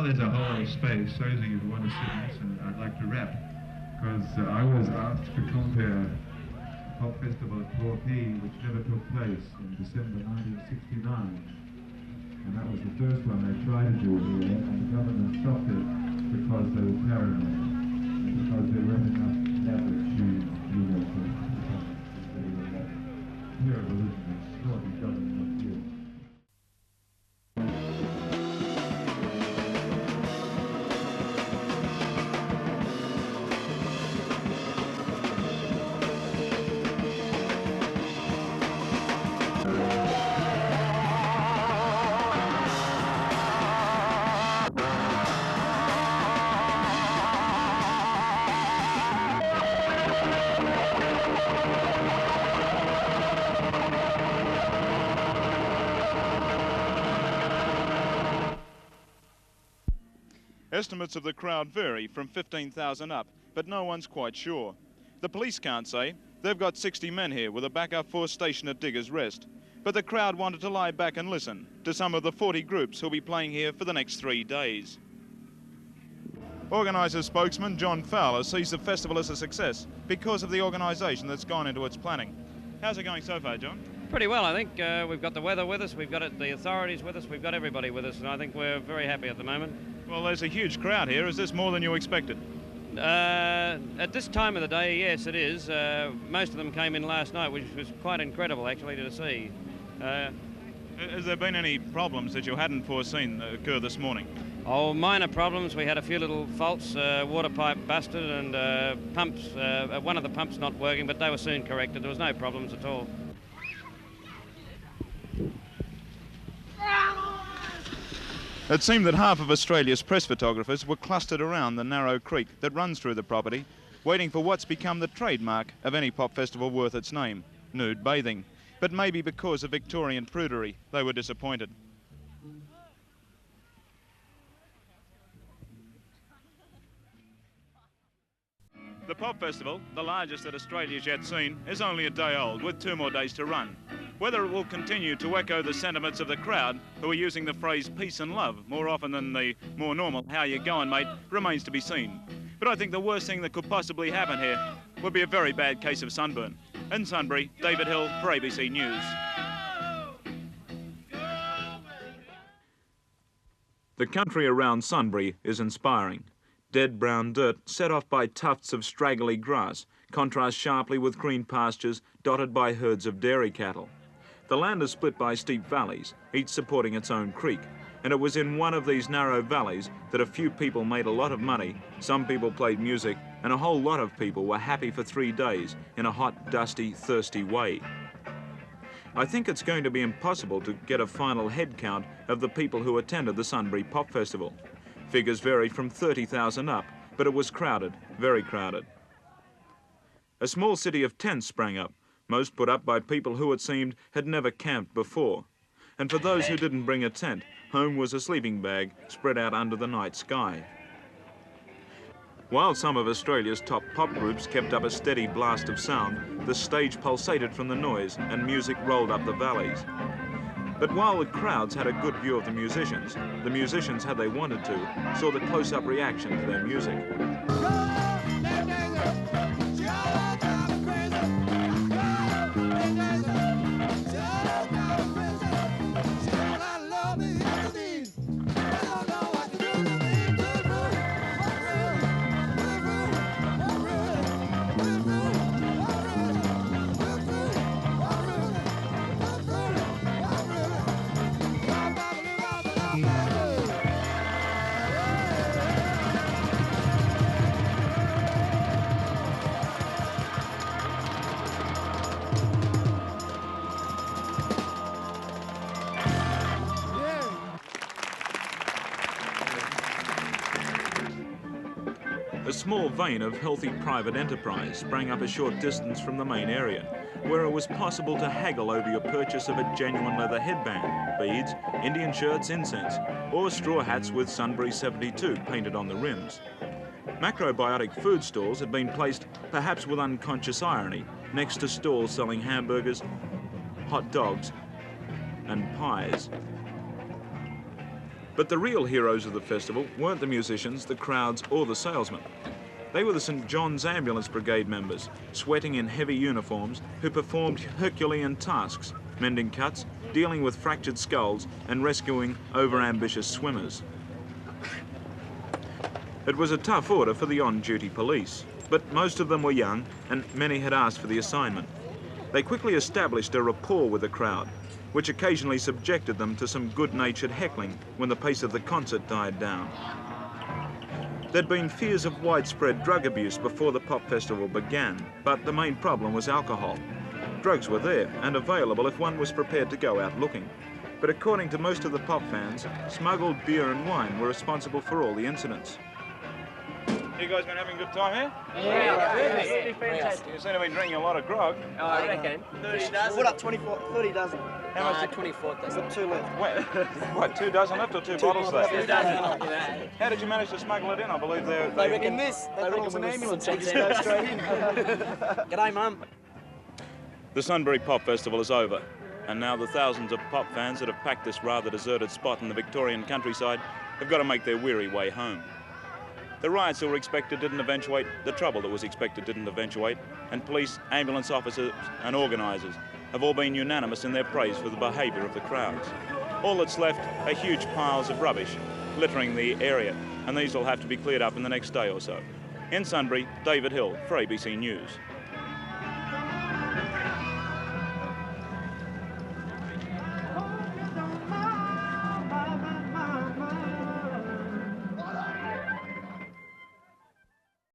while there's a whole lot of space, those of you who want to sit and listen, I'd like to rap, because I was asked to compare the pop festival at Torquay, which never took place in December 1969. And that was the first one they tried to do here, and the government stopped it because they were paranoid, and because there weren't enough lavatories, terrible, isn't it? Naughty government up here. Estimates of the crowd vary from 15,000 up, but no one's quite sure. The police can't say. They've got 60 men here with a backup force stationed at Diggers Rest. But the crowd wanted to lie back and listen to some of the 40 groups who'll be playing here for the next 3 days. Organiser spokesman John Fowler sees the festival as a success because of the organisation that's gone into its planning. How's it going so far, John? Pretty well, I think. We've got the weather with us, we've got the authorities with us, we've got everybody with us, and I think we're very happy at the moment. Well, there's a huge crowd here. Is this more than you expected? At this time of the day, yes, it is. Most of them came in last night, which was quite incredible, actually, to see. Has there been any problems that you hadn't foreseen occur this morning? Oh, minor problems. We had a few little faults. Water pipe busted and pumps. One of the pumps not working, but they were soon corrected. There was no problems at all. It seemed that half of Australia's press photographers were clustered around the narrow creek that runs through the property, waiting for what's become the trademark of any pop festival worth its name, nude bathing. But maybe because of Victorian prudery, they were disappointed. The pop festival, the largest that Australia's yet seen, is only a day old, with 2 more days to run. Whether it will continue to echo the sentiments of the crowd, who are using the phrase peace and love more often than the more normal how you going, mate, remains to be seen. But I think the worst thing that could possibly happen here would be a very bad case of sunburn. In Sunbury, David Hill for ABC News. The country around Sunbury is inspiring. Dead brown dirt set off by tufts of straggly grass contrasts sharply with green pastures dotted by herds of dairy cattle. The land is split by steep valleys, each supporting its own creek, and it was in one of these narrow valleys that a few people made a lot of money, some people played music, and a whole lot of people were happy for 3 days in a hot, dusty, thirsty way. I think it's going to be impossible to get a final head count of the people who attended the Sunbury Pop Festival. Figures varied from 30,000 up, but it was crowded, very crowded. A small city of tents sprang up, most put up by people who, it seemed, had never camped before. And for those who didn't bring a tent, home was a sleeping bag spread out under the night sky. While some of Australia's top pop groups kept up a steady blast of sound, the stage pulsated from the noise and music rolled up the valleys. But while the crowds had a good view of the musicians, had they wanted to, saw the close-up reaction to their music. A small vein of healthy private enterprise sprang up a short distance from the main area, where it was possible to haggle over your purchase of a genuine leather headband, beads, Indian shirts, incense, or straw hats with Sunbury 72 painted on the rims. Macrobiotic food stalls had been placed, perhaps with unconscious irony, next to stalls selling hamburgers, hot dogs, and pies. But the real heroes of the festival weren't the musicians, the crowds or the salesmen. They were the St John's Ambulance Brigade members, sweating in heavy uniforms, who performed Herculean tasks, mending cuts, dealing with fractured skulls and rescuing over-ambitious swimmers. It was a tough order for the on-duty police, but most of them were young and many had asked for the assignment. They quickly established a rapport with the crowd, which occasionally subjected them to some good-natured heckling when the pace of the concert died down. There'd been fears of widespread drug abuse before the pop festival began, but the main problem was alcohol. Drugs were there and available if one was prepared to go out looking. But according to most of the pop fans, smuggled beer and wine were responsible for all the incidents. You guys been having a good time here? Yeah, really fantastic. You seem to be drinking a lot of grog. Oh, I reckon. 30 dozen. What up, 30 dozen? How much? 24 dozen. Got 2 left. What, 2 dozen left or 2 bottles left? 2 dozen. How did you manage to smuggle it in? I believe they reckon this. They thought it was an ambulance. They just go straight in. G'day, Mum. The Sunbury Pop Festival is over, and now the thousands of pop fans that have packed this rather deserted spot in the Victorian countryside have got to make their weary way home. The riots that were expected didn't eventuate, the trouble that was expected didn't eventuate, and police, ambulance officers and organisers have all been unanimous in their praise for the behaviour of the crowds. All that's left are huge piles of rubbish littering the area, and these will have to be cleared up in the next day or so. In Sunbury, David Hill for ABC News.